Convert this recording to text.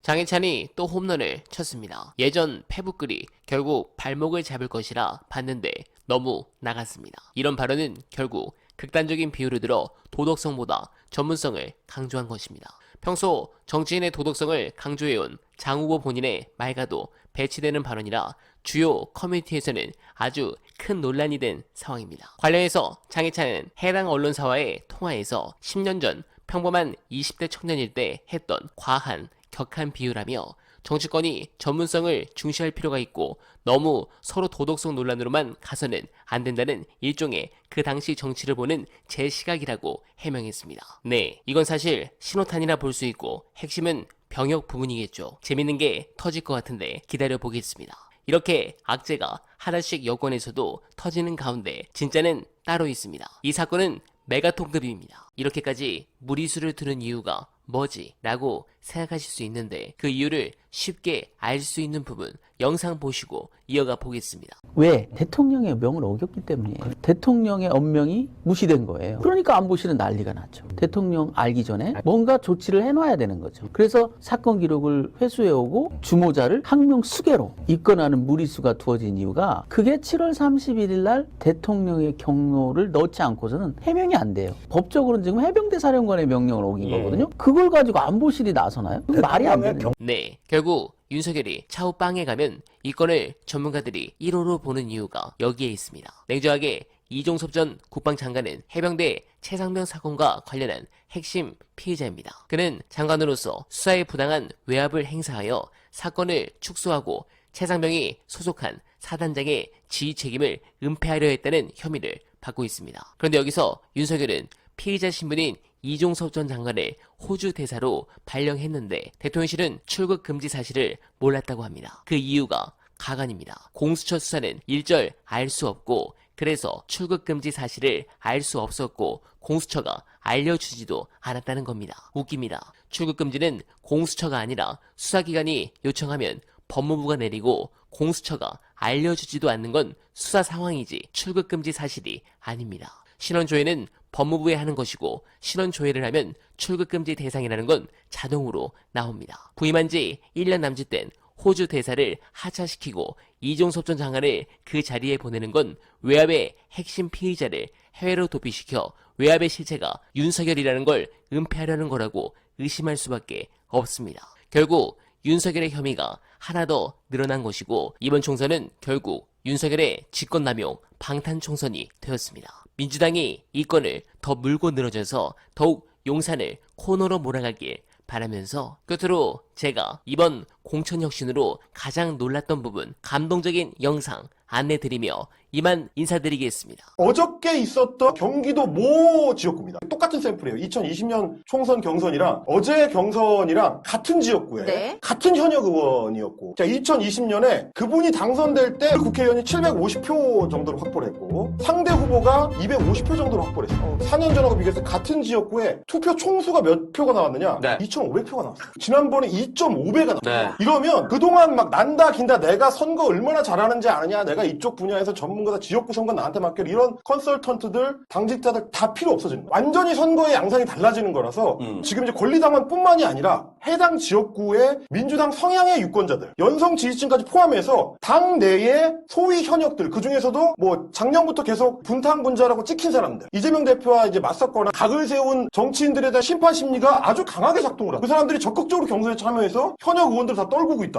장희찬이 또 홈런을 쳤습니다. 예전 페북글이 결국 발목을 잡을 것이라 봤는데 너무 나갔습니다. 이런 발언은 결국 극단적인 비유를 들어 도덕성보다 전문성을 강조한 것입니다. 평소 정치인의 도덕성을 강조해온 장 후보 본인의 말과도 배치되는 발언이라 주요 커뮤니티에서는 아주 큰 논란이 된 상황입니다. 관련해서 장희찬은 해당 언론사와의 통화에서 10년 전 평범한 20대 청년일 때 했던 과한 격한 비유라며 정치권이 전문성을 중시할 필요가 있고 너무 서로 도덕성 논란으로만 가서는 안 된다는 일종의 그 당시 정치를 보는 제 시각이라고 해명했습니다. 네, 이건 사실 신호탄이라 볼 수 있고 핵심은 병역 부분이겠죠. 재밌는 게 터질 것 같은데 기다려보겠습니다. 이렇게 악재가 하나씩 여권에서도 터지는 가운데 진짜는 따로 있습니다. 이 사건은 메가톤급입니다. 이렇게까지 무리수를 두는 이유가 뭐지? 라고 생각하실 수 있는데 그 이유를 쉽게 알 수 있는 부분 영상 보시고 이어가 보겠습니다. 왜? 대통령의 명을 어겼기 때문이에요. 대통령의 엄명이 무시된 거예요. 그러니까 안보실은 난리가 났죠. 대통령 알기 전에 뭔가 조치를 해놔야 되는 거죠. 그래서 사건 기록을 회수해오고 주모자를 항명 수계로 입건하는 무리수가 두어진 이유가 그게 7월 31일 날 대통령의 경로를 넣지 않고서는 해명이 안 돼요. 법적으로는 지금 해병대 사령관의 명령을 어긴 거거든요. 그걸 가지고 안보실이 나서나요? 말이 안 되는. 네, 결국 윤석열이 차후 빵에 가면 이 건을 전문가들이 1호로 보는 이유가 여기에 있습니다. 냉정하게 이종섭 전 국방장관은 해병대 최상병 사건과 관련한 핵심 피의자입니다. 그는 장관으로서 수사에 부당한 외압을 행사하여 사건을 축소하고 최상병이 소속한 사단장의 지휘 책임을 은폐하려 했다는 혐의를 받고 있습니다. 그런데 여기서 윤석열은 피의자 신분인 이종섭 전 장관을 호주 대사로 발령했는데 대통령실은 출국 금지 사실을 몰랐다고 합니다. 그 이유가 가관입니다. 공수처 수사는 일절 알 수 없고 그래서 출국 금지 사실을 알 수 없었고 공수처가 알려주지도 않았다는 겁니다. 웃깁니다. 출국 금지는 공수처가 아니라 수사기관이 요청하면 법무부가 내리고 공수처가 알려주지도 않는 건 수사 상황이지 출국 금지 사실이 아닙니다. 신원조회는 법무부에 하는 것이고 신원조회를 하면 출국금지 대상이라는 건 자동으로 나옵니다. 부임한 지 1년 남짓 된 호주 대사를 하차시키고 이종섭 전 장관을 그 자리에 보내는 건 외압의 핵심 피의자를 해외로 도피시켜 외압의 실체가 윤석열이라는 걸 은폐하려는 거라고 의심할 수밖에 없습니다. 결국 윤석열의 혐의가 하나 더 늘어난 것이고 이번 총선은 결국 윤석열의 직권남용 방탄총선이 되었습니다. 민주당이 이 건을 더 물고 늘어져서 더욱 용산을 코너로 몰아가길 바라면서 끝으로 제가 이번 공천혁신으로 가장 놀랐던 부분 감동적인 영상 안내드리며 이만 인사드리겠습니다. 어저께 있었던 경기도 모 지역구입니다. 똑같은 샘플이에요. 2020년 총선 경선이랑 어제 경선이랑 같은 지역구에 네. 같은 현역 의원이었고 자 2020년에 그분이 당선될 때 국회의원이 750표 정도로 확보를 했고 상대 후보가 250표 정도로 확보를 했어요. 4년 전하고 비교해서 같은 지역구에 투표 총수가 몇 표가 나왔느냐? 네. 2,500표가 나왔어요. 지난번에 2.5배가 나왔어요. 네. 이러면 그동안 막 난다 긴다 내가 선거 얼마나 잘하는지 아느냐 내가 이쪽 분야에서 전문가다 지역구 선거 나한테 맡겨 이런 컨설턴트들 당직자들 다 필요 없어지는 거예요. 완전히 선거의 양상이 달라지는 거라서 지금 이제 권리당원뿐만이 아니라 해당 지역구의 민주당 성향의 유권자들 연성 지지층까지 포함해서 당 내의 소위 현역들 그중에서도 뭐 작년부터 계속 분탕분자라고 찍힌 사람들 이재명 대표와 이제 맞섰거나 각을 세운 정치인들에 대한 심판 심리가 아주 강하게 작동을 하고 그 사람들이 적극적으로 경선에 참여해서 현역 의원들 다 떨구고 있다.